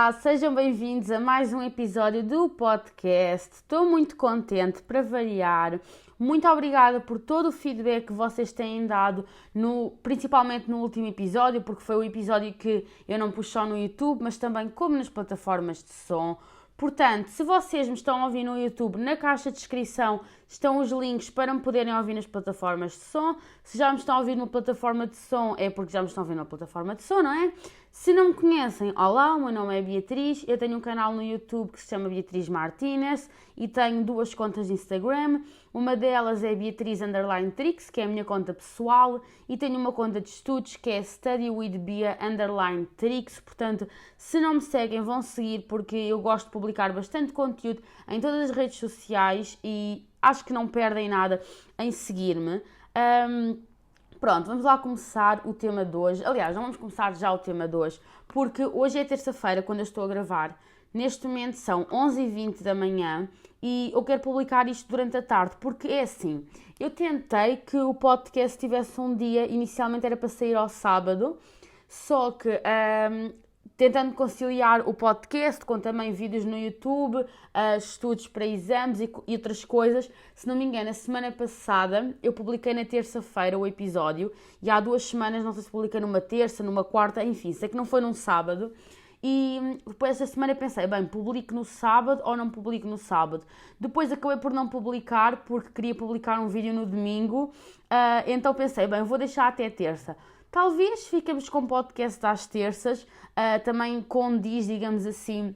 Olá, sejam bem-vindos a mais um episódio do podcast. Estou muito contente para variar. Muito obrigada por todo o feedback que vocês têm dado, principalmente no último episódio, porque foi o episódio que eu não pus só no YouTube, mas também como nas plataformas de som. Portanto, se vocês me estão a ouvir no YouTube, na caixa de descrição estão os links para me poderem ouvir nas plataformas de som. Se já me estão a ouvir numa plataforma de som, é porque já me estão a ouvir numa plataforma de som, não é? Se não me conhecem, olá, o meu nome é Beatriz, eu tenho um canal no YouTube que se chama Beatriz Martínez e tenho duas contas de Instagram. Uma delas é Beatriz_Tricks, que é a minha conta pessoal, e tenho uma conta de estudos que é StudyWithBea_Tricks. Portanto, se não me seguem, vão seguir, porque eu gosto de publicar bastante conteúdo em todas as redes sociais e acho que não perdem nada em seguir-me. Pronto, vamos lá começar o tema de hoje. Aliás, não vamos começar já o tema de hoje, porque hoje é terça-feira, quando eu estou a gravar. Neste momento são 11h20 da manhã e eu quero publicar isto durante a tarde, porque é assim, eu tentei que o podcast tivesse um dia, inicialmente era para sair ao sábado, só que tentando conciliar o podcast com também vídeos no YouTube, estudos para exames e outras coisas. Se não me engano, a semana passada eu publiquei na terça-feira o episódio e há 2 semanas, não sei se publiquei numa terça, numa quarta, enfim, sei que não foi num sábado. E depois esta semana eu pensei, bem, publico no sábado ou não publico no sábado? Depois acabei por não publicar porque queria publicar um vídeo no domingo, então pensei, bem, vou deixar até terça. Talvez fiquemos com podcast às terças, também condiz, digamos assim,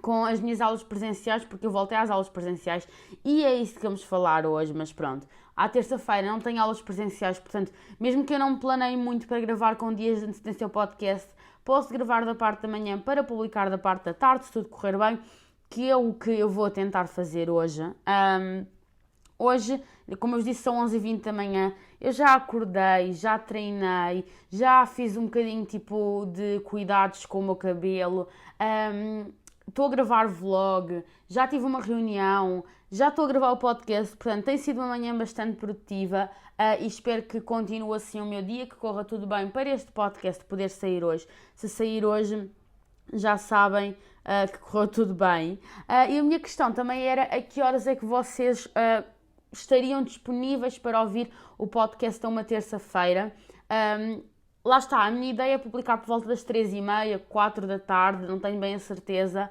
com as minhas aulas presenciais, porque eu voltei às aulas presenciais e é isso que vamos falar hoje, mas pronto. À terça-feira não tenho aulas presenciais, portanto, mesmo que eu não me planeie muito para gravar com dias de antecedência ao podcast, posso gravar da parte da manhã para publicar da parte da tarde, se tudo correr bem, que é o que eu vou tentar fazer hoje. Hoje, como eu disse, são 11h20 da manhã, eu já acordei, já treinei, já fiz um bocadinho tipo de cuidados com o meu cabelo, estou a gravar vlog, já tive uma reunião, já estou a gravar o podcast, portanto tem sido uma manhã bastante produtiva e espero que continue assim o meu dia, que corra tudo bem para este podcast poder sair hoje. Se sair hoje, já sabem que correu tudo bem. E a minha questão também era a que horas é que vocês estariam disponíveis para ouvir o podcast a uma terça-feira. Lá está, a minha ideia é publicar por volta das 3h30, 4 da tarde, não tenho bem a certeza,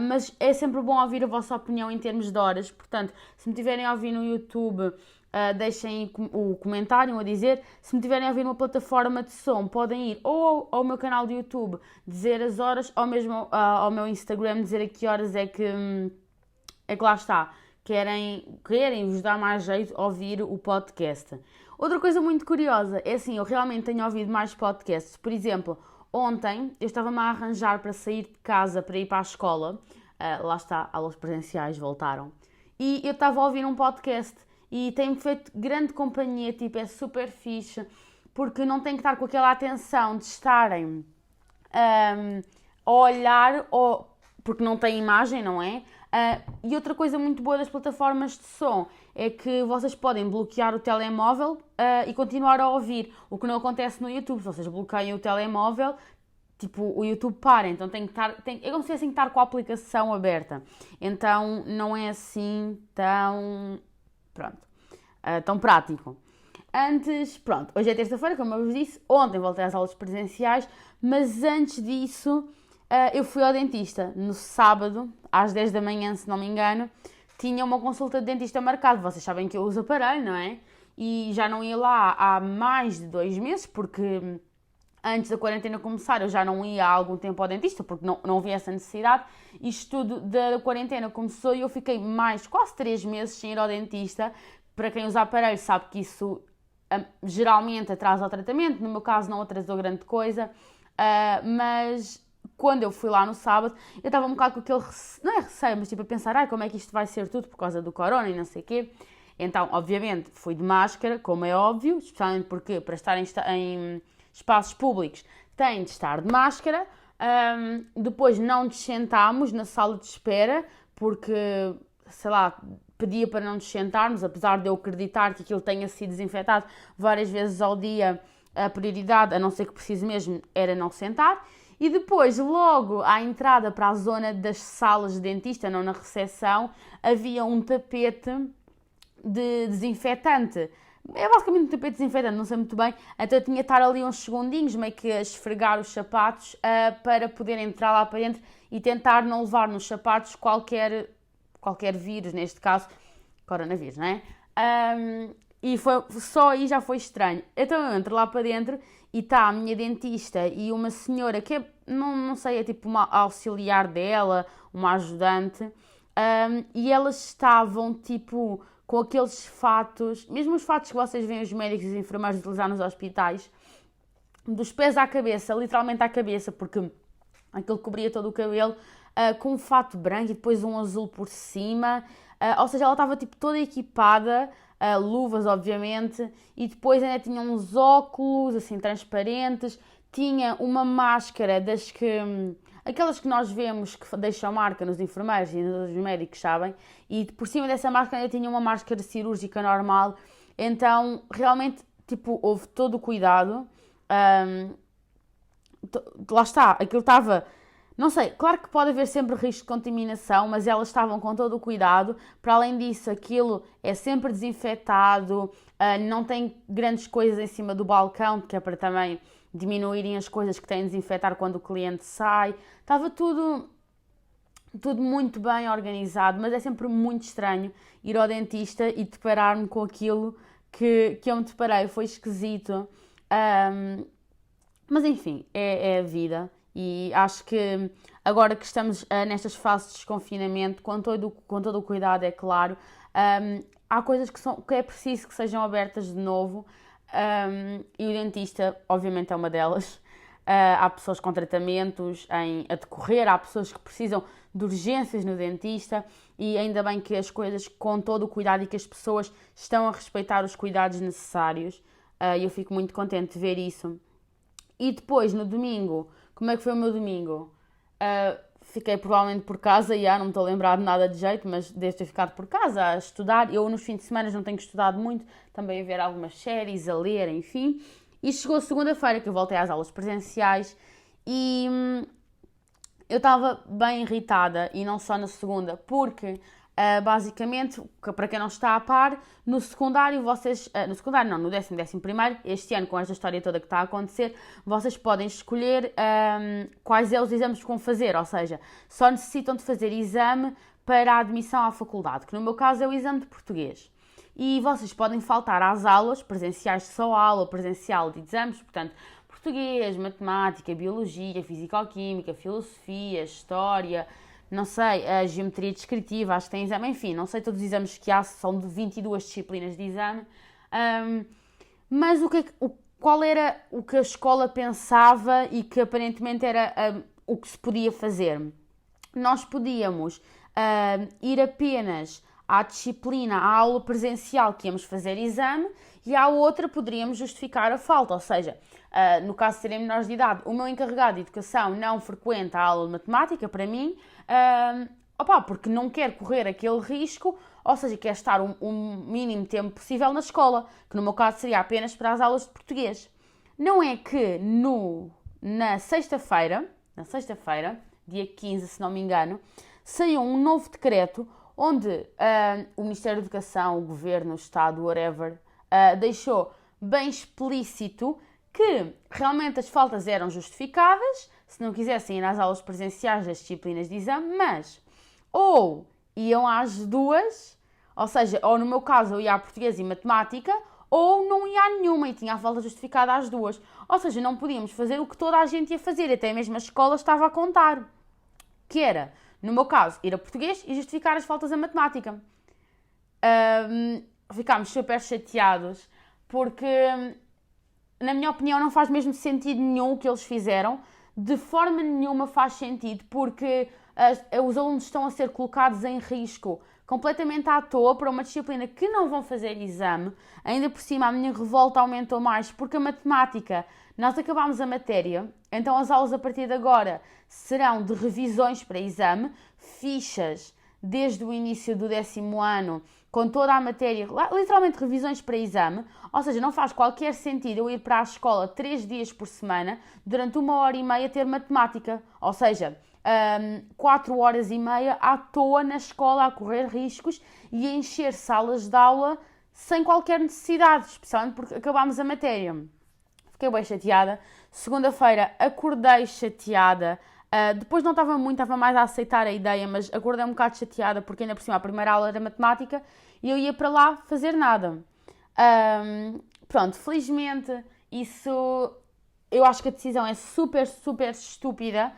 mas é sempre bom ouvir a vossa opinião em termos de horas. Portanto, se me tiverem a ouvir no YouTube, deixem o comentário a dizer. Se me tiverem a ouvir numa plataforma de som, podem ir ou ao meu canal de YouTube dizer as horas, ou mesmo ao meu Instagram dizer a que horas é que lá está. Querem vos dar mais jeito a ouvir o podcast. Outra coisa muito curiosa é assim, eu realmente tenho ouvido mais podcasts. Por exemplo, ontem eu estava-me a arranjar para sair de casa para ir para a escola. Lá está, aulas presenciais voltaram. E eu estava a ouvir um podcast e tem-me feito grande companhia, tipo, é super fixe, porque não tenho que estar com aquela atenção de estarem a olhar, porque não tem imagem, não é? E outra coisa muito boa das plataformas de som é que vocês podem bloquear o telemóvel e continuar a ouvir, o que não acontece no YouTube. Se vocês bloqueiam o telemóvel, tipo, o YouTube para, então é como se tivessem que estar com a aplicação aberta, então não é assim tão prático. Antes, pronto, hoje é terça-feira, como eu vos disse, ontem voltei às aulas presenciais, mas antes disso eu fui ao dentista no sábado, às 10 da manhã, se não me engano, tinha uma consulta de dentista marcada. Vocês sabem que eu uso aparelho, não é? E já não ia lá há mais de 2 meses, porque antes da quarentena começar eu já não ia há algum tempo ao dentista, porque não havia essa necessidade. Isto tudo da quarentena começou e eu fiquei mais quase 3 meses sem ir ao dentista. Para quem usa aparelho sabe que isso geralmente atrasa o tratamento, no meu caso não atrasou grande coisa, mas quando eu fui lá no sábado, eu estava um bocado com aquele não é receio, mas tipo a pensar, como é que isto vai ser tudo por causa do corona e não sei o quê. Então, obviamente, fui de máscara, como é óbvio, especialmente porque para estar em espaços públicos tem de estar de máscara. Depois não nos sentámos na sala de espera, porque, sei lá, pedia para não nos sentarmos, apesar de eu acreditar que aquilo tenha sido desinfetado várias vezes ao dia, a prioridade, a não ser que precise mesmo, era não sentar. E depois, logo à entrada para a zona das salas de dentista, não na recepção, havia um tapete de desinfetante. É basicamente um tapete desinfetante, não sei muito bem. Então eu tinha de estar ali uns segundinhos, meio que a esfregar os sapatos para poder entrar lá para dentro e tentar não levar nos sapatos qualquer vírus, neste caso, coronavírus, não é? E só aí já foi estranho. Então eu entro lá para dentro e está a minha dentista e uma senhora que é, não sei, é tipo uma auxiliar dela, uma ajudante, e elas estavam tipo com aqueles fatos, mesmo os fatos que vocês veem os médicos e os enfermeiros utilizar nos hospitais, dos pés à cabeça, literalmente à cabeça, porque aquilo cobria todo o cabelo, com um fato branco e depois um azul por cima, ou seja, ela estava tipo toda equipada, luvas obviamente, e depois ainda tinha uns óculos assim transparentes, tinha uma máscara aquelas que nós vemos que deixam marca nos enfermeiros e nos médicos, sabem? E por cima dessa máscara ainda tinha uma máscara cirúrgica normal, então realmente tipo houve todo o cuidado. Lá está, aquilo estava, não sei, claro que pode haver sempre risco de contaminação, mas elas estavam com todo o cuidado. Para além disso, aquilo é sempre desinfetado, não tem grandes coisas em cima do balcão, que é para também diminuírem as coisas que têm de desinfetar quando o cliente sai. Estava tudo muito bem organizado, mas é sempre muito estranho ir ao dentista e deparar-me com aquilo que eu me deparei. Foi esquisito. Mas enfim, é a vida e acho que agora que estamos nestas fases de desconfinamento, com todo o cuidado, é claro, há coisas que é preciso que sejam abertas de novo, e o dentista obviamente é uma delas. Há pessoas com tratamentos a decorrer, há pessoas que precisam de urgências no dentista e ainda bem que as coisas com todo o cuidado e que as pessoas estão a respeitar os cuidados necessários. Eu fico muito contente de ver isso. E depois, no domingo, como é que foi o meu domingo? Fiquei provavelmente por casa, não me estou a lembrar de nada de jeito, mas devo ter ficado por casa a estudar. Eu nos fins de semana não tenho estudado muito, também a ver algumas séries, a ler, enfim. E chegou segunda-feira que eu voltei às aulas presenciais e eu estava bem irritada, e não só na segunda, porque basicamente, para quem não está a par, no secundário vocês, no secundário não, no 11º, este ano com esta história toda que está a acontecer, vocês podem escolher quais os exames que vão fazer, ou seja, só necessitam de fazer exame para a admissão à faculdade, que no meu caso é o exame de português. E vocês podem faltar às aulas presenciais, só a aula presencial de exames, portanto, português, matemática, biologia, fisicoquímica, filosofia, história, não sei, a geometria descritiva, acho que tem exame, enfim, não sei todos os exames que há, são de 22 disciplinas de exame, mas qual era o que a escola pensava e que aparentemente era o que se podia fazer? Nós podíamos ir apenas à disciplina, à aula presencial que íamos fazer exame, e à outra poderíamos justificar a falta, ou seja, no caso de serem menores de idade, o meu encarregado de educação não frequenta a aula de matemática para mim, porque não quer correr aquele risco, ou seja, quer estar o mínimo tempo possível na escola, que no meu caso seria apenas para as aulas de português. Não é que na sexta-feira, dia 15, se não me engano, saiu um novo decreto onde o Ministério da Educação, o Governo, o Estado, whatever, deixou bem explícito que realmente as faltas eram justificadas se não quisessem ir às aulas presenciais das disciplinas de exame, mas ou iam às duas, ou seja, ou no meu caso eu ia a português e matemática, ou não ia a nenhuma e tinha a falta justificada às duas. Ou seja, não podíamos fazer o que toda a gente ia fazer, até mesmo a escola estava a contar, que era, no meu caso, ir a português e justificar as faltas a matemática. Ficámos super chateados, porque, na minha opinião, não faz mesmo sentido nenhum o que eles fizeram. De forma nenhuma faz sentido, porque os alunos estão a ser colocados em risco completamente à toa para uma disciplina que não vão fazer exame. Ainda por cima, a minha revolta aumentou mais, porque a matemática, nós acabámos a matéria, então as aulas a partir de agora serão de revisões para exame, fichas desde o início do 10º ano com toda a matéria, literalmente revisões para exame, ou seja, não faz qualquer sentido eu ir para a escola 3 dias por semana, durante 1h30 ter matemática, ou seja, 4 horas e meia à toa na escola a correr riscos e a encher salas de aula sem qualquer necessidade, especialmente porque acabámos a matéria. Fiquei bem chateada. Segunda-feira acordei chateada. Depois não estava mais a aceitar a ideia, mas acordei um bocado chateada porque ainda por cima a primeira aula era matemática e eu ia para lá fazer nada. Pronto, felizmente isso, eu acho que a decisão é super, super estúpida.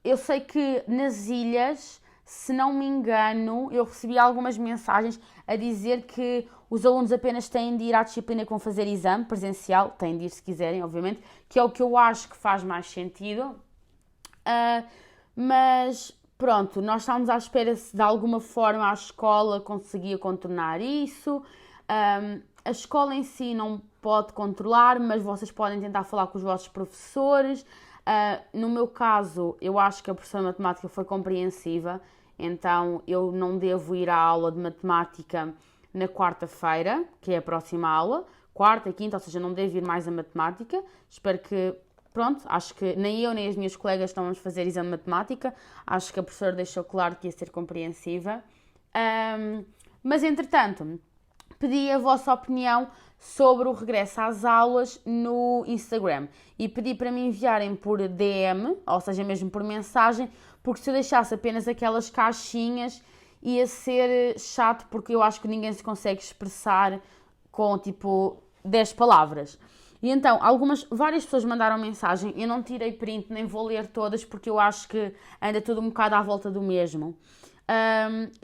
Eu sei que nas ilhas, se não me engano, eu recebi algumas mensagens a dizer que os alunos apenas têm de ir à disciplina que vão fazer exame presencial, têm de ir se quiserem, obviamente, que é o que eu acho que faz mais sentido. Mas pronto, nós estávamos à espera se de alguma forma a escola conseguia contornar isso. A escola em si não pode controlar, mas vocês podem tentar falar com os vossos professores. No meu caso, eu acho que a professora de matemática foi compreensiva, então eu não devo ir à aula de matemática na quarta-feira, que é a próxima aula, quarta e quinta, ou seja, não devo ir mais a matemática. Espero que, pronto, acho que nem eu nem as minhas colegas estamos a fazer exame de matemática, acho que a professora deixou claro que ia ser compreensiva. Mas entretanto, pedi a vossa opinião sobre o regresso às aulas no Instagram e pedi para me enviarem por DM, ou seja, mesmo por mensagem, porque se eu deixasse apenas aquelas caixinhas ia ser chato, porque eu acho que ninguém se consegue expressar com tipo 10 palavras. E então, várias pessoas mandaram mensagem, eu não tirei print, nem vou ler todas, porque eu acho que anda tudo um bocado à volta do mesmo.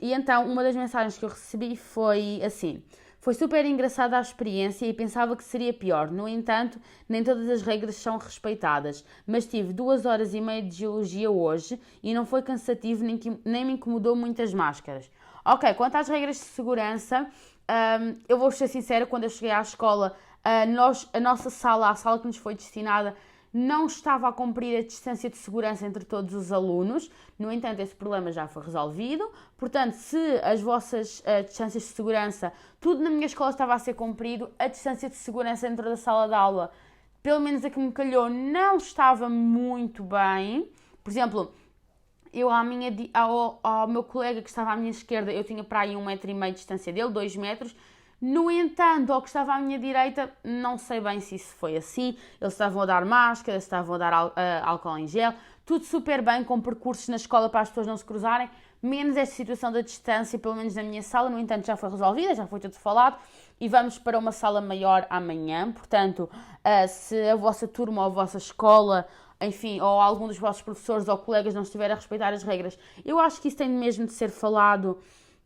E então, uma das mensagens que eu recebi foi assim: foi super engraçada a experiência e pensava que seria pior. No entanto, nem todas as regras são respeitadas. Mas tive 2h30 de geologia hoje e não foi cansativo nem me incomodou muitas máscaras. Ok, quanto às regras de segurança, eu vou ser sincera, quando eu cheguei à escola, a nossa sala, a sala que nos foi destinada, não estava a cumprir a distância de segurança entre todos os alunos. No entanto, esse problema já foi resolvido. Portanto, se as vossas distâncias de segurança, tudo na minha escola estava a ser cumprido, a distância de segurança dentro da sala de aula, pelo menos a que me calhou, não estava muito bem. Por exemplo, eu ao meu colega que estava à minha esquerda, eu tinha para aí 1,5 m de distância dele, 2 metros. No entanto, ao que estava à minha direita, não sei bem se isso foi assim. Eles estavam a dar máscara, estavam a dar álcool em gel, tudo super bem, com percursos na escola para as pessoas não se cruzarem, menos esta situação da distância, pelo menos na minha sala. No entanto, já foi resolvida, já foi tudo falado e vamos para uma sala maior amanhã. Portanto, se a vossa turma ou a vossa escola, enfim, ou algum dos vossos professores ou colegas não estiver a respeitar as regras, eu acho que isso tem mesmo de ser falado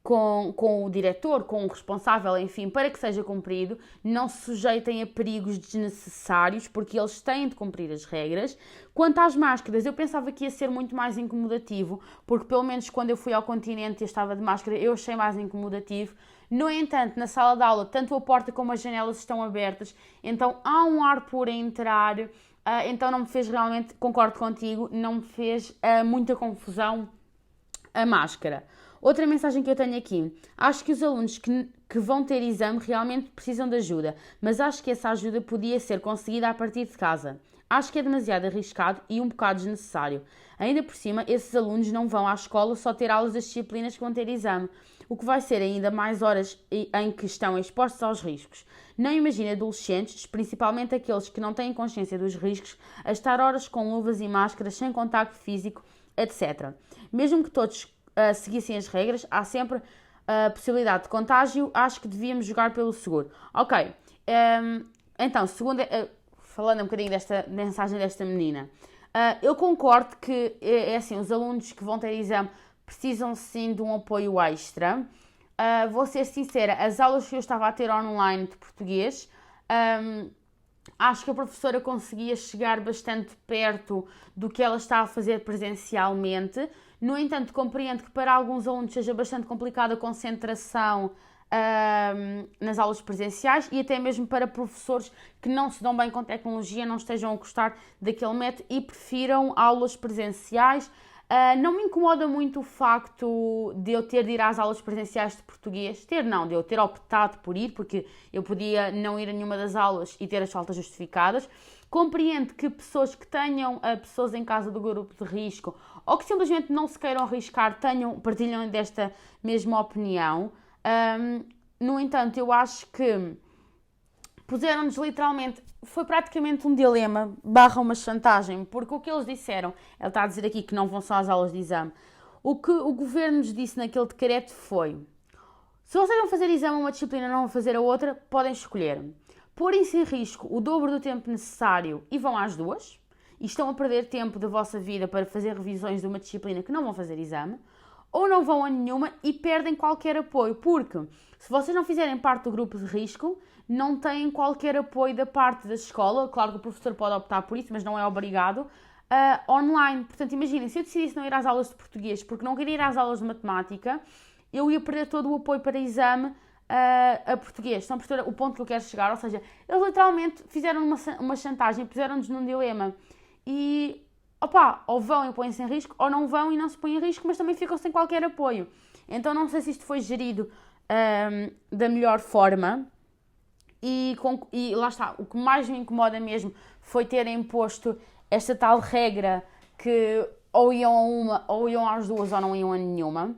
com o diretor, com o responsável, enfim, para que seja cumprido. Não se sujeitem a perigos desnecessários, porque eles têm de cumprir as regras. Quanto às máscaras, eu pensava que ia ser muito mais incomodativo, porque pelo menos quando eu fui ao continente e estava de máscara, eu achei mais incomodativo. No entanto, na sala de aula, tanto a porta como as janelas estão abertas, então há um ar por entrar, então não me fez realmente, concordo contigo, não me fez muita confusão a máscara. Outra mensagem que eu tenho aqui: acho que os alunos que vão ter exame realmente precisam de ajuda, mas acho que essa ajuda podia ser conseguida a partir de casa. Acho que é demasiado arriscado e um bocado desnecessário. Ainda por cima, esses alunos não vão à escola só ter aulas das disciplinas que vão ter exame, o que vai ser ainda mais horas em que estão expostos aos riscos. Não imagino adolescentes, principalmente aqueles que não têm consciência dos riscos, a estar horas com luvas e máscaras, sem contacto físico, etc. Mesmo que todos seguissem as regras, há sempre a possibilidade de contágio. Acho que devíamos jogar pelo seguro. Ok, então, falando um bocadinho desta mensagem desta menina, eu concordo que é assim, os alunos que vão ter exame precisam sim de um apoio extra. Vou ser sincera, as aulas que eu estava a ter online de português, acho que a professora conseguia chegar bastante perto do que ela está a fazer presencialmente. No entanto, compreendo que para alguns alunos seja bastante complicada a concentração nas aulas presenciais, e até mesmo para professores que não se dão bem com tecnologia, não estejam a gostar daquele método e prefiram aulas presenciais. Não me incomoda muito o facto de eu ter de ir às aulas presenciais de português. De eu ter optado por ir, porque eu podia não ir a nenhuma das aulas e ter as faltas justificadas. Compreendo que pessoas que tenham pessoas em casa do grupo de risco ou que simplesmente não se queiram arriscar partilham desta mesma opinião. No entanto, eu acho que puseram-nos literalmente, foi praticamente um dilema / uma chantagem, porque o que eles disseram, ele está a dizer aqui que não vão só às aulas de exame, o que o governo nos disse naquele decreto foi: se vocês vão fazer exame a uma disciplina e não vão fazer a outra, podem escolher porem-se em risco o dobro do tempo necessário e vão às duas, e estão a perder tempo da vossa vida para fazer revisões de uma disciplina que não vão fazer exame, ou não vão a nenhuma e perdem qualquer apoio, porque se vocês não fizerem parte do grupo de risco, não têm qualquer apoio da parte da escola. Claro que o professor pode optar por isso, mas não é obrigado, online. Portanto, imaginem, se eu decidisse não ir às aulas de português porque não queria ir às aulas de matemática, eu ia perder todo o apoio para exame a português. Estão a perceber o ponto que eu quero chegar? Ou seja, eles literalmente fizeram uma chantagem, puseram-nos num dilema e, ou vão e põem-se em risco, ou não vão e não se põem em risco, mas também ficam sem qualquer apoio. Então não sei se isto foi gerido da melhor forma e lá está, o que mais me incomoda mesmo foi terem imposto esta tal regra que ou iam a uma, ou iam às duas, ou não iam a nenhuma.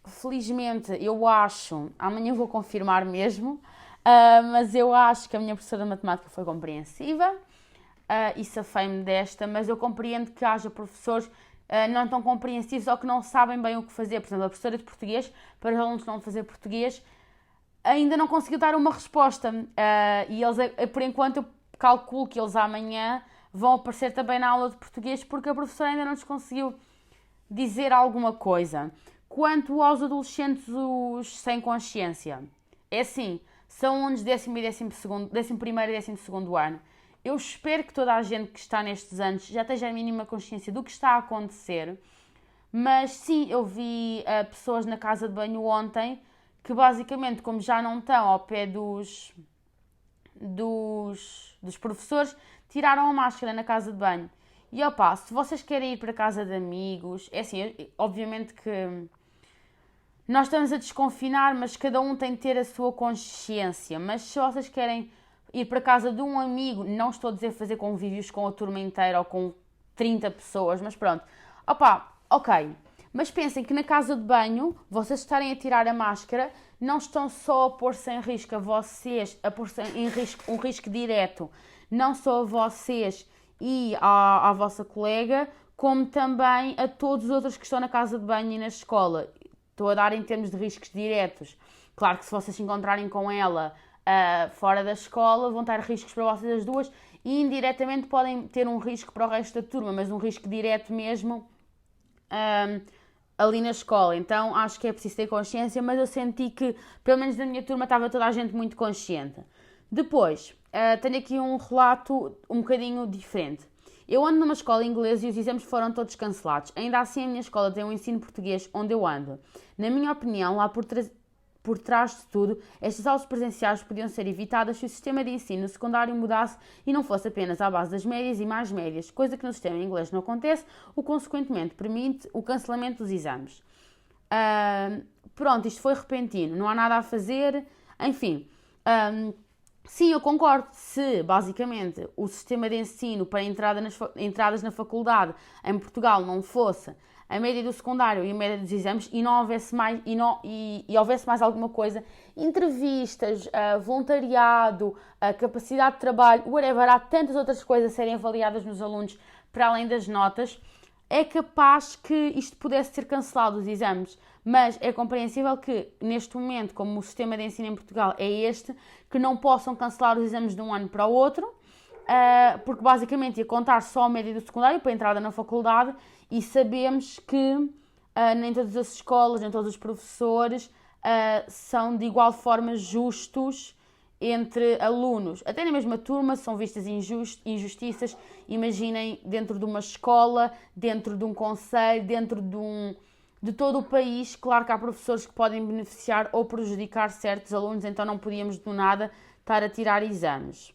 Felizmente, eu acho, amanhã vou confirmar mesmo, mas eu acho que a minha professora de matemática foi compreensiva e safei-me desta, mas eu compreendo que haja professores não tão compreensivos ou que não sabem bem o que fazer. Por exemplo, a professora de português, para os alunos não fazer português, ainda não conseguiu dar uma resposta e eles, por enquanto, eu calculo que eles amanhã vão aparecer também na aula de português porque a professora ainda não nos conseguiu dizer alguma coisa. Quanto aos adolescentes os sem consciência, é assim, são alunos de 11º e 12º ano. Eu espero que toda a gente que está nestes anos já tenha a mínima consciência do que está a acontecer, mas sim, eu vi pessoas na casa de banho ontem que basicamente, como já não estão ao pé dos professores, tiraram a máscara na casa de banho. E se vocês querem ir para casa de amigos, é assim, obviamente que nós estamos a desconfinar, mas cada um tem de ter a sua consciência. Mas se vocês querem ir para casa de um amigo, não estou a dizer fazer convívios com a turma inteira ou com 30 pessoas, mas pronto. Ok. Mas pensem que na casa de banho, vocês estarem a tirar a máscara, não estão só a pôr-se em risco a vocês, a pôr-se em risco, um risco direto, não só a vocês e à vossa colega, como também a todos os outros que estão na casa de banho e na escola. Estou a dar em termos de riscos diretos. Claro que se vocês se encontrarem com ela fora da escola, vão ter riscos para vocês as duas e indiretamente podem ter um risco para o resto da turma, mas um risco direto mesmo ali na escola. Então acho que é preciso ter consciência, mas eu senti que, pelo menos na minha turma, estava toda a gente muito consciente. Depois, tenho aqui um relato um bocadinho diferente. Eu ando numa escola inglesa e os exames foram todos cancelados. Ainda assim, a minha escola tem um ensino português onde eu ando. Na minha opinião, lá por trás de tudo, estas aulas presenciais podiam ser evitadas se o sistema de ensino secundário mudasse e não fosse apenas à base das médias e mais médias, coisa que no sistema inglês não acontece, o que consequentemente permite o cancelamento dos exames. Pronto, isto foi repentino, não há nada a fazer, enfim. Sim, eu concordo. Se, basicamente, o sistema de ensino para entradas na faculdade em Portugal não fosse a média do secundário e a média dos exames e não houvesse mais, e houvesse mais alguma coisa, entrevistas, voluntariado, capacidade de trabalho, whatever, há tantas outras coisas a serem avaliadas nos alunos para além das notas, é capaz que isto pudesse ser cancelado, os exames. Mas é compreensível que, neste momento, como o sistema de ensino em Portugal é este, que não possam cancelar os exames de um ano para o outro, porque basicamente ia contar só a média do secundário para a entrada na faculdade e sabemos que nem todas as escolas, nem todos os professores são de igual forma justos entre alunos. Até na mesma turma são vistas injustiças. Imaginem, dentro de uma escola, dentro de um concelho, dentro de todo o país, claro que há professores que podem beneficiar ou prejudicar certos alunos, então não podíamos do nada estar a tirar exames.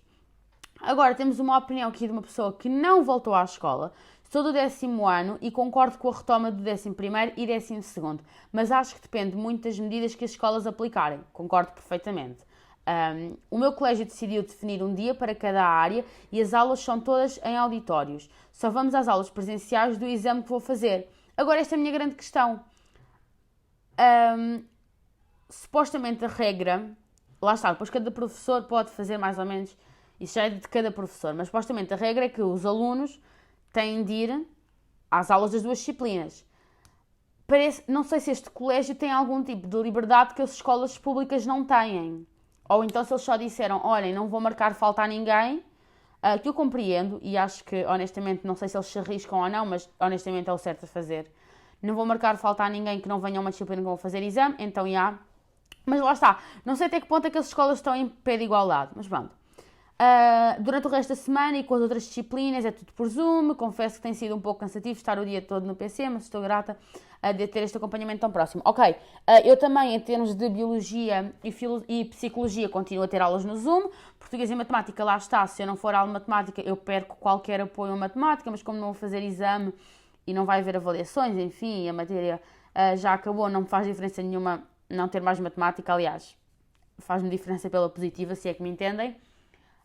Agora, temos uma opinião aqui de uma pessoa que não voltou à escola. Sou do 10º ano e concordo com a retoma do 11º e 12º, mas acho que depende muito das medidas que as escolas aplicarem. Concordo perfeitamente. O meu colégio decidiu definir um dia para cada área e as aulas são todas em auditórios. Só vamos às aulas presenciais do exame que vou fazer. Agora, esta é a minha grande questão. Supostamente a regra, lá está, depois cada professor pode fazer mais ou menos, isso já é de cada professor, mas supostamente a regra é que os alunos têm de ir às aulas das duas disciplinas. Não sei se este colégio tem algum tipo de liberdade que as escolas públicas não têm. Ou então se eles só disseram, olhem, não vou marcar falta a ninguém, que eu compreendo e acho que, honestamente, não sei se eles se arriscam ou não, mas honestamente é o certo a fazer. Não vou marcar falta a ninguém que não venha a uma disciplina que vou fazer exame, então já. Mas lá está, não sei até que ponto é que as escolas estão em pé de igualdade, mas pronto. Durante o resto da semana e com as outras disciplinas é tudo por Zoom. Confesso que tem sido um pouco cansativo estar o dia todo no PC, mas estou grata de ter este acompanhamento tão próximo. Ok, eu também em termos de Biologia e Psicologia continuo a ter aulas no Zoom. Português e Matemática, lá está, se eu não for aula de Matemática eu perco qualquer apoio a Matemática, mas como não vou fazer exame e não vai haver avaliações, enfim, a matéria já acabou, não me faz diferença nenhuma não ter mais Matemática, aliás, faz-me diferença pela positiva, se é que me entendem.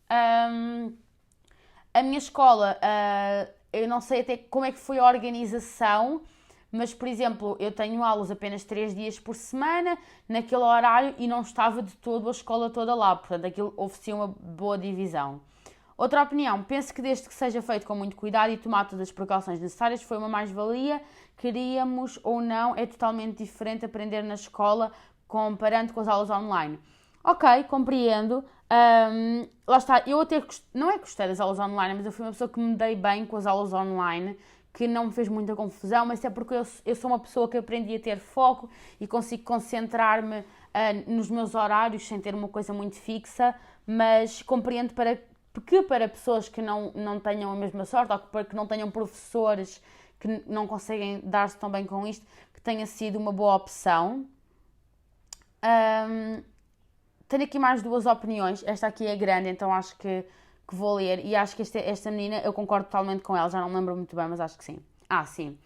A minha escola, eu não sei até como é que foi a organização, mas, por exemplo, eu tenho aulas apenas 3 dias por semana, naquele horário, e não estava de todo a escola toda lá, portanto, aquilo oferecia uma boa divisão. Outra opinião, penso que desde que seja feito com muito cuidado e tomar todas as precauções necessárias foi uma mais-valia, queríamos ou não, é totalmente diferente aprender na escola comparando com as aulas online. Ok, compreendo. Lá está, eu até não é que gostei das aulas online, mas eu fui uma pessoa que me dei bem com as aulas online, que não me fez muita confusão, mas é porque eu sou uma pessoa que aprendi a ter foco e consigo concentrar-me nos meus horários sem ter uma coisa muito fixa, mas compreendo que para pessoas que não tenham a mesma sorte ou para que não tenham professores que não conseguem dar-se tão bem com isto, que tenha sido uma boa opção. Tenho aqui mais 2 opiniões. Esta aqui é grande, então acho que vou ler. E acho que esta menina, eu concordo totalmente com ela. Já não me lembro muito bem, mas acho que sim. Sim.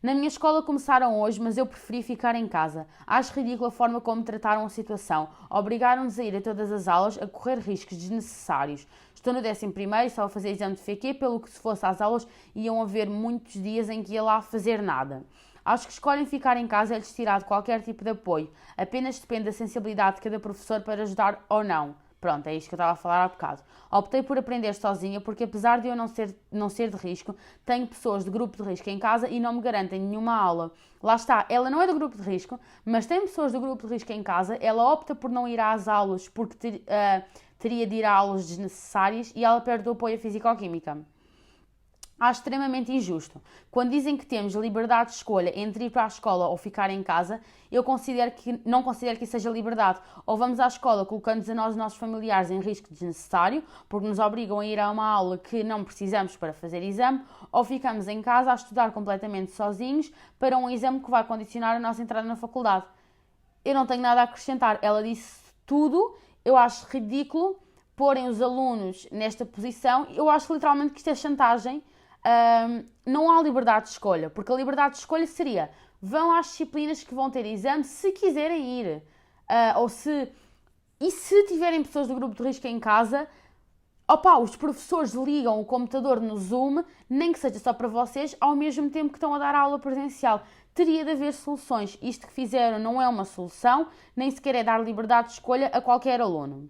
Na minha escola começaram hoje, mas eu preferi ficar em casa. Acho ridícula a forma como trataram a situação. Obrigaram-nos a ir a todas as aulas, a correr riscos desnecessários. Estou no 11º e só a fazer exame de FQ, pelo que se fosse às aulas iam haver muitos dias em que ia lá fazer nada. Acho que escolhem ficar em casa é-lhes tirado qualquer tipo de apoio. Apenas depende da sensibilidade de cada professor para ajudar ou não. Pronto, é isto que eu estava a falar há bocado. Optei por aprender sozinha porque, apesar de eu não ser de risco, tenho pessoas de grupo de risco em casa e não me garantem nenhuma aula. Lá está, ela não é do grupo de risco, mas tem pessoas do grupo de risco em casa, ela opta por não ir às aulas porque teria de ir a aulas desnecessárias e ela perde o apoio à Físico-Química. Acho extremamente injusto. Quando dizem que temos liberdade de escolha entre ir para a escola ou ficar em casa, eu não considero que isso seja liberdade. Ou vamos à escola colocando-nos a nós e os nossos familiares em risco desnecessário, porque nos obrigam a ir a uma aula que não precisamos para fazer exame, ou ficamos em casa a estudar completamente sozinhos para um exame que vai condicionar a nossa entrada na faculdade. Eu não tenho nada a acrescentar. Ela disse tudo. Eu acho ridículo porem os alunos nesta posição. Eu acho literalmente que isto é chantagem. Não há liberdade de escolha, porque a liberdade de escolha seria vão às disciplinas que vão ter exame se quiserem ir, e se tiverem pessoas do grupo de risco em casa, os professores ligam o computador no Zoom, nem que seja só para vocês, ao mesmo tempo que estão a dar a aula presencial. Teria de haver soluções. Isto que fizeram não é uma solução, nem sequer é dar liberdade de escolha a qualquer aluno.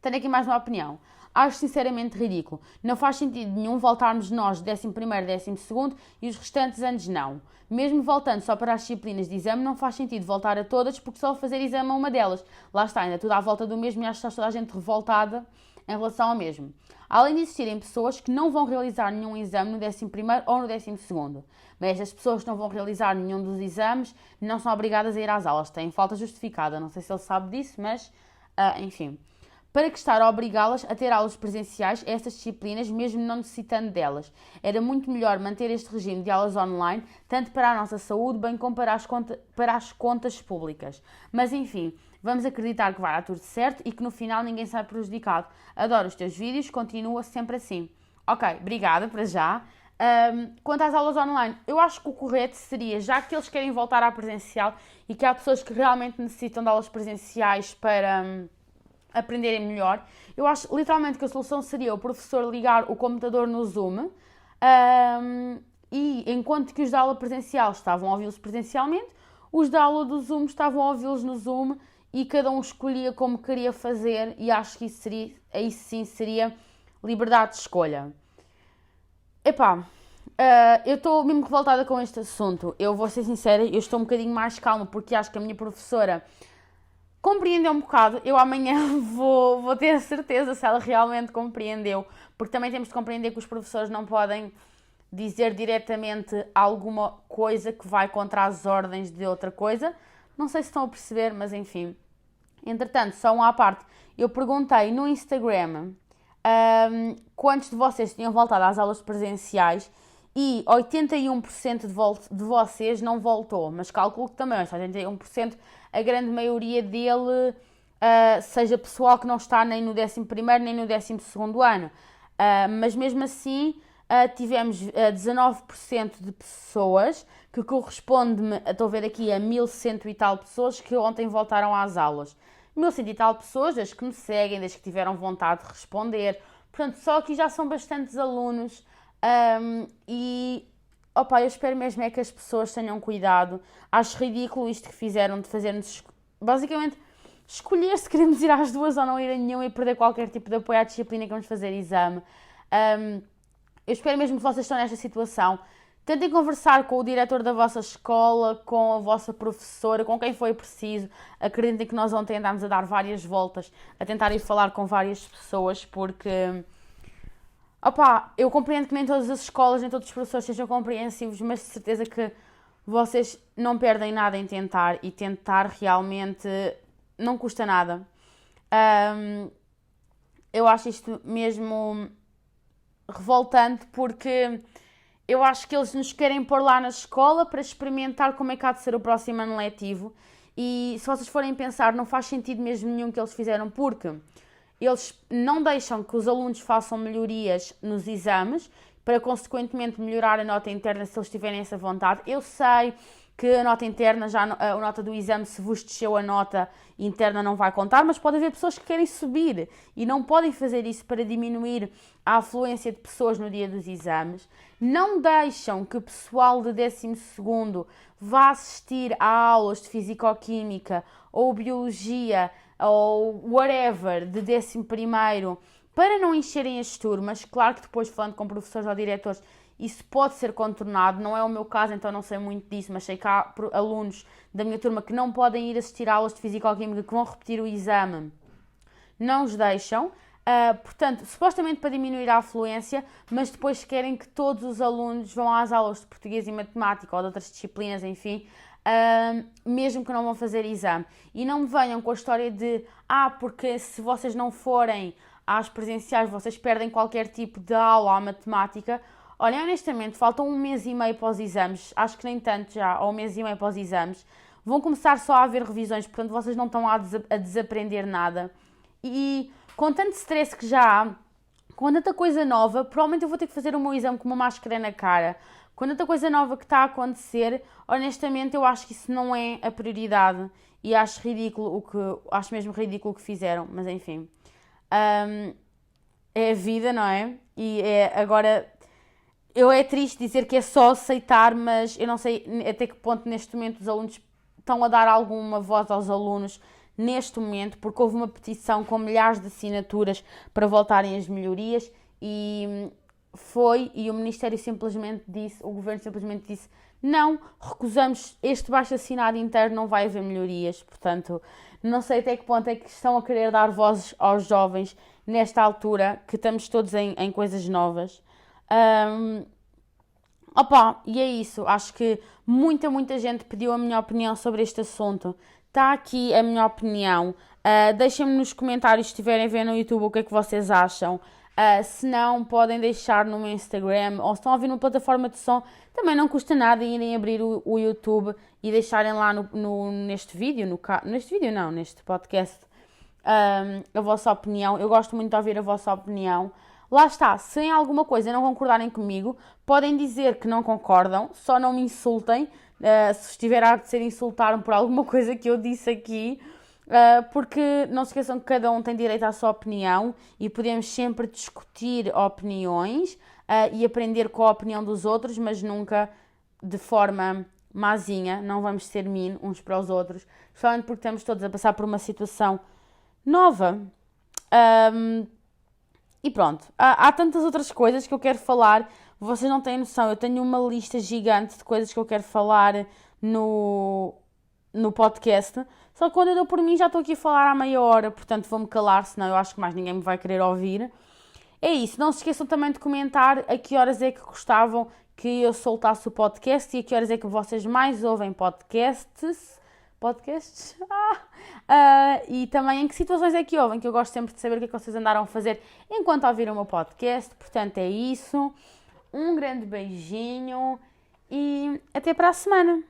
Tenho aqui mais uma opinião. Acho sinceramente ridículo. Não faz sentido nenhum voltarmos nós de 11º, 12º e os restantes anos não. Mesmo voltando só para as disciplinas de exame, não faz sentido voltar a todas porque só fazer exame a uma delas. Lá está, ainda tudo à volta do mesmo e acho que está toda a gente revoltada em relação ao mesmo. Além de existirem pessoas que não vão realizar nenhum exame no 11º ou no 12º. Mas estas pessoas que não vão realizar nenhum dos exames não são obrigadas a ir às aulas. Têm falta justificada. Não sei se ele sabe disso, mas enfim. Para que estar a obrigá-las a ter aulas presenciais a estas disciplinas, mesmo não necessitando delas. Era muito melhor manter este regime de aulas online, tanto para a nossa saúde, bem como para as contas públicas. Mas enfim, vamos acreditar que vai dar tudo certo e que no final ninguém sai prejudicado. Adoro os teus vídeos, continua sempre assim. Ok, obrigada para já. Quanto às aulas online, eu acho que o correto seria, já que eles querem voltar à presencial e que há pessoas que realmente necessitam de aulas presenciais para aprenderem melhor, eu acho literalmente que a solução seria o professor ligar o computador no Zoom, e enquanto que os da aula presencial estavam a ouvi-los presencialmente, os da aula do Zoom estavam a ouvi-los no Zoom e cada um escolhia como queria fazer, e acho que isso sim seria liberdade de escolha. Epá, eu estou mesmo revoltada com este assunto. Eu vou ser sincera, eu estou um bocadinho mais calma porque acho que a minha professora compreendeu um bocado. Eu amanhã vou ter a certeza se ela realmente compreendeu, porque também temos de compreender que os professores não podem dizer diretamente alguma coisa que vai contra as ordens de outra coisa. Não sei se estão a perceber, mas enfim. Entretanto, só uma à parte, eu perguntei no Instagram quantos de vocês tinham voltado às aulas presenciais e 81% de vocês não voltou, mas calculo que também, 81%, a grande maioria dele seja pessoal que não está nem no 11º nem no 12º ano, mas mesmo assim tivemos 19% de pessoas, que corresponde-me, estou a ver aqui, a 1100 e tal pessoas que ontem voltaram às aulas. 1100 e tal pessoas, desde que me seguem, desde que tiveram vontade de responder. Portanto, só aqui já são bastantes alunos e opa, eu espero mesmo é que as pessoas tenham cuidado. Acho ridículo isto que fizeram de fazer-nos, basicamente, escolher se queremos ir às duas ou não ir a nenhum e perder qualquer tipo de apoio à disciplina que vamos fazer exame. Eu espero mesmo que vocês estão nesta situação. Tentem conversar com o diretor da vossa escola, com a vossa professora, com quem foi preciso. Acreditem que nós ontem andámos a dar várias voltas, a tentar ir falar com várias pessoas, porque opá, eu compreendo que nem todas as escolas, nem todos os professores sejam compreensivos, mas de certeza que vocês não perdem nada em tentar, e tentar realmente não custa nada. Eu acho isto mesmo revoltante, porque eu acho que eles nos querem pôr lá na escola para experimentar como é que há de ser o próximo ano letivo, e se vocês forem pensar, não faz sentido mesmo nenhum que eles fizeram, porque eles não deixam que os alunos façam melhorias nos exames para, consequentemente, melhorar a nota interna se eles tiverem essa vontade. Eu sei que a nota interna, a nota do exame, se vos desceu a nota interna, não vai contar, mas pode haver pessoas que querem subir e não podem fazer isso para diminuir a afluência de pessoas no dia dos exames. Não deixam que o pessoal de 12º vá assistir a aulas de Fisicoquímica ou Biologia ou whatever de 11º para não encherem as turmas. Claro que depois, falando com professores ou diretores, isso pode ser contornado. Não é o meu caso, então não sei muito disso, mas sei que há alunos da minha turma que não podem ir assistir a aulas de Fisicoquímica, que vão repetir o exame, não os deixam. Portanto, supostamente para diminuir a afluência, mas depois querem que todos os alunos vão às aulas de português e matemática ou de outras disciplinas, enfim, mesmo que não vão fazer exame. E não me venham com a história de porque se vocês não forem às presenciais, vocês perdem qualquer tipo de aula à matemática. Olha, honestamente, faltam 1 mês e meio para os exames, acho que nem tanto já, ou 1 mês e meio para os exames. Vão começar só a haver revisões, portanto vocês não estão a desaprender nada. E com tanto stress que já há, com tanta coisa nova, provavelmente eu vou ter que fazer o meu exame com uma máscara na cara. Com tanta coisa nova que está a acontecer, honestamente eu acho que isso não é a prioridade. E acho mesmo ridículo o que fizeram, mas enfim. É a vida, não é? E agora, é triste dizer que é só aceitar, mas eu não sei até que ponto neste momento os alunos estão a dar alguma voz aos alunos neste momento, porque houve uma petição com milhares de assinaturas para voltarem as melhorias e o Ministério simplesmente disse, o Governo simplesmente disse, não, recusamos, este baixo assinado inteiro, não vai haver melhorias. Portanto, não sei até que ponto é que estão a querer dar vozes aos jovens nesta altura, que estamos todos em coisas novas. E é isso, acho que muita gente pediu a minha opinião sobre este assunto. Está aqui a minha opinião. Deixem-me nos comentários, se estiverem a ver no YouTube, o que é que vocês acham. Se não, podem deixar no meu Instagram, ou se estão a ouvir numa plataforma de som, também não custa nada irem abrir o YouTube e deixarem lá neste podcast a vossa opinião. Eu gosto muito de ouvir a vossa opinião. Lá está, se em alguma coisa não concordarem comigo, podem dizer que não concordam, só não me insultem, se estiver a apetecer insultar-me por alguma coisa que eu disse aqui, porque não se esqueçam que cada um tem direito à sua opinião e podemos sempre discutir opiniões e aprender com a opinião dos outros, mas nunca de forma mazinha, não vamos ser mean uns para os outros, especialmente porque estamos todos a passar por uma situação nova. E pronto, há tantas outras coisas que eu quero falar, vocês não têm noção, eu tenho uma lista gigante de coisas que eu quero falar no podcast, só que quando eu dou por mim já estou aqui a falar há meia hora, portanto vou-me calar, senão eu acho que mais ninguém me vai querer ouvir. É isso, não se esqueçam também de comentar a que horas é que gostavam que eu soltasse o podcast e a que horas é que vocês mais ouvem podcasts. Podcasts? E também em que situações é que ouvem, que eu gosto sempre de saber o que é que vocês andaram a fazer enquanto ouviram o meu podcast. Portanto, é isso. Um grande beijinho e até para a semana.